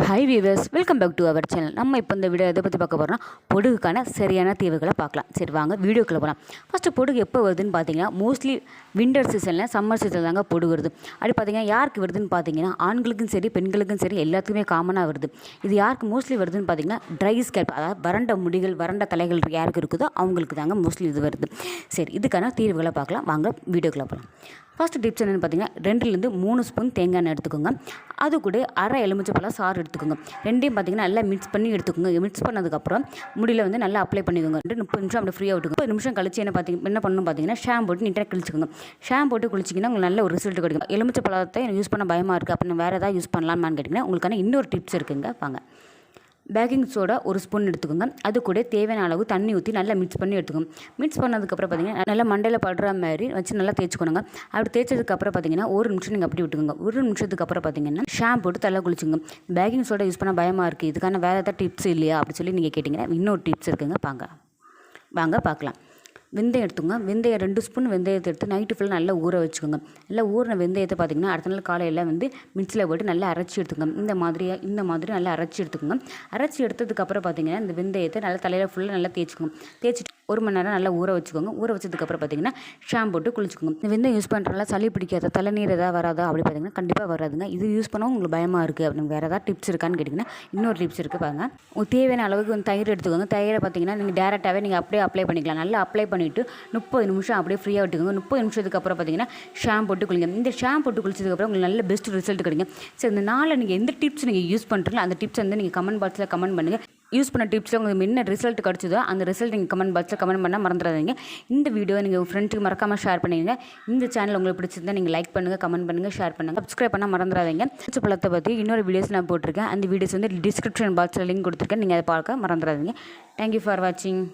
Hi viewers, welcome back to our channel. நம்ம இப்போ இந்த வீடியோ எதை பற்றி பார்க்க போகிறோம்னா பொடுகுக்கான சரியான தீர்வுகளை பார்க்கலாம். சரி வாங்க வீடியோக்குள்ளே போகலாம். ஃபஸ்ட்டு பொடுகு எப்போ வருதுன்னு பார்த்தீங்கன்னா மோஸ்ட்லி விண்டர் சீசனில், சம்மர் சீசனில் தாங்க பொடுகு வருது. அப்படி பார்த்தீங்கன்னா யாருக்கு வருதுன்னு பார்த்தீங்கன்னா ஆண்களுக்கும் சரி பெண்களுக்கும் சரி எல்லாத்துக்குமே காமனாக வருது. இது யாருக்கு மோஸ்ட்லி வருதுன்னு பார்த்தீங்கன்னா ட்ரை ஸ்கேல்ப், அதாவது வறண்ட முடிகள் வறண்ட தலைகள் யாருக்கு இருக்குதோ அவங்களுக்கு தாங்க மோஸ்ட்லி இது வருது. சரி, இதுக்கான தீர்வுகளை பார்க்கலாம். வாங்க வீடியோக்குள்ளே போகலாம். ஃபஸ்ட்டு டிப்ஸ் என்னென்னு பார்த்தீங்கன்னா 2-3 ஸ்பூன் தேங்காய் எண்ணெய் எடுத்துக்கோங்க. அது கூட அரை எலுமிச்சைப்பழம் சாறு எடுத்துக்கோங்க. ரெண்டையும் பார்த்தீங்கன்னா நல்லா மிக்ஸ் பண்ணி எடுத்துக்கோங்க. மிக்ஸ் பண்ணதுக்கப்புறம் முடியில் வந்து நல்லா அப்ளை பண்ணிக்கோங்க. 30 நிமிஷம் அப்படி ஃப்ரீயாக விட்டுக்கோங்க. 30 நிமிஷம் கழிச்சு என்ன பண்ணணும் பார்த்தீங்கன்னா ஷாம்பு போட்டு நீட்டாக குளிச்சுக்கோங்க. ஷாம்பு போட்டு குளிச்சிங்கன்னா உங்களுக்கு நல்ல ஒரு ரிசல்ட் கிடைக்கும். எலுமிச்சைப்பழத்தை யூஸ் பண்ண பயமாக இருக்குது அப்படின்னு வேறு ஏதாவது யூஸ் பண்ணலாமான்னு கேட்டிங்கன்னா உங்களுக்கான இன்னொரு டிப்ஸ் இருக்குங்க. வாங்க. பேக்கிங் சோடா 1 ஸ்பூன் எடுத்துக்கோங்க. அது கூட தேவையான அளவு தண்ணி ஊற்றி நல்லா மிக்ஸ் பண்ணி எடுத்துக்கோங்க. மிக்ஸ் பண்ணதுக்கப்புறம் பார்த்தீங்கன்னா நல்லா மண்டையில் படுற மாதிரி வச்சு நல்லா தேய்ச்சிக்கணுங்க. அப்படி தேய்ச்சதுக்கப்புறம் பார்த்தீங்கன்னா 1 நிமிஷம் நீங்கள் அப்படி விட்டுக்கோங்க. 1 நிமிஷத்துக்கு அப்புறம் பார்த்தீங்கன்னா ஷாம்பு போட்டு தலை குளிச்சுங்க. பேக்கிங் சோடா யூஸ் பண்ண பயமாக இருக்குது, இதுக்கான வேறு ஏதாவது டிப்ஸ் இல்லையா அப்படி சொல்லி நீங்கள் கேட்டிங்கன்னா இன்னொரு டிப்ஸ் இருக்குங்க. வாங்க பார்க்கலாம். வெந்தயம் எடுத்துக்கோங்க. வெந்தயம் 2 ஸ்பூன் வெந்தயத்தை எடுத்து நைட்டு ஃபுல்லாக நல்லா ஊற வச்சுக்கோங்க. நல்லா ஊறின வெந்தயத்தை பார்த்திங்கன்னா அடுத்த நாள் காலையில் வந்து மிக்ஸியில் போட்டு நல்லா அரைச்சி எடுத்துக்கோங்க. இந்த மாதிரி நல்லா அரைச்சி எடுத்துக்கோங்க. அரைச்சி எடுத்ததுக்கப்புறம் பார்த்திங்கன்னா இந்த வெந்தயத்தை நல்லா தலையில் ஃபுல்லாக நல்லா தேய்ச்சிக்கோங்க. தேய்ச்சிட்டு 1 மணி நேரம் நல்லா ஊற வச்சுக்கோங்க. ஊற வச்சதுக்கப்புறம் பார்த்திங்கன்னா ஷாம்பு போட்டு குளிச்சுக்கோங்க. இந்த வெந்தயம் யூஸ் பண்ணுறதுனால சளி பிடிக்காத, தலைநீர் எதாவது வராதா அப்படி பார்த்திங்கன்னா கண்டிப்பாக வராதுங்க. இது யூஸ் பண்ணவும் உங்களுக்கு பயமாக இருக்குது அப்படின்னு வேறு ஏதாவது டிப்ஸ் இருக்கான்னு கேட்டிங்கன்னா இன்னொரு டிப்ஸ் இருக்குது பாருங்க. உங்களுக்கு தேவையான அளவுக்கு வந்து தயிர் எடுத்துக்கோங்க. தயிரை பார்த்திங்கன்னா நீங்கள் டேரெக்டாகவே நீங்கள் அப்படியே அப்ளை பண்ணிக்கலாம். நல்லா அப்ளை பண்ணிவிட்டு 30 நிமிஷம் அப்படியே ஃப்ரீயாக விட்டுக்கோங்க. 30 நிமிஷத்துக்கு அப்புறம் பார்த்தீங்கன்னா ஷாம்பு போட்டு குளிங்க. இந்த ஷாம்பு போட்டு குளிச்சதுக்கப்புறம் உங்களுக்கு நல்ல பெஸ்ட் ரிசல்ட் கிடைக்கும். சரி, இந்த நாளில் நீங்கள் எந்த டிப்ஸ் நீங்கள் யூஸ் பண்ணுறீங்களோ அந்த டிப்ஸ் வந்து நீங்கள் கமெண்ட் பாக்ஸில் கமெண்ட் பண்ணுங்கள். யூஸ் பண்ண டிப்ஸில் உங்களுக்கு என்ன ரிசல்ட் கிடச்சதோ அந்த ரிசல்ட் நீங்கள் கமெண்ட் பாக்ஸில் கமெண்ட் பண்ணால் மறந்துடாதீங்க. இந்த வீடியோ நீங்கள் உங்கள் ஃப்ரெண்ட்ஸுக்கு மறக்காமல் ஷேர் பண்ணுவீங்க. இந்த சேனல் உங்களுக்கு பிடிச்சிருந்தா நீங்கள் லைக் பண்ணுங்கள், கமெண்ட் பண்ணுங்கள், ஷேர் பண்ணுங்கள், சப்ஸ்கிரைப் பண்ணால் மறந்துடாதீங்க. பழத்தை பற்றி இன்னொரு வீடியோஸ் நான் போட்டிருக்கேன். அந்த வீடியோஸ் வந்து டிஸ்கிரிப்ஷன் பாக்ஸில் லிங்க் கொடுத்துருக்கேன். நீங்கள் அதை பார்க்க மறந்துடாதீங்க. தேங்க்யூ ஃபார் வாட்சிங்.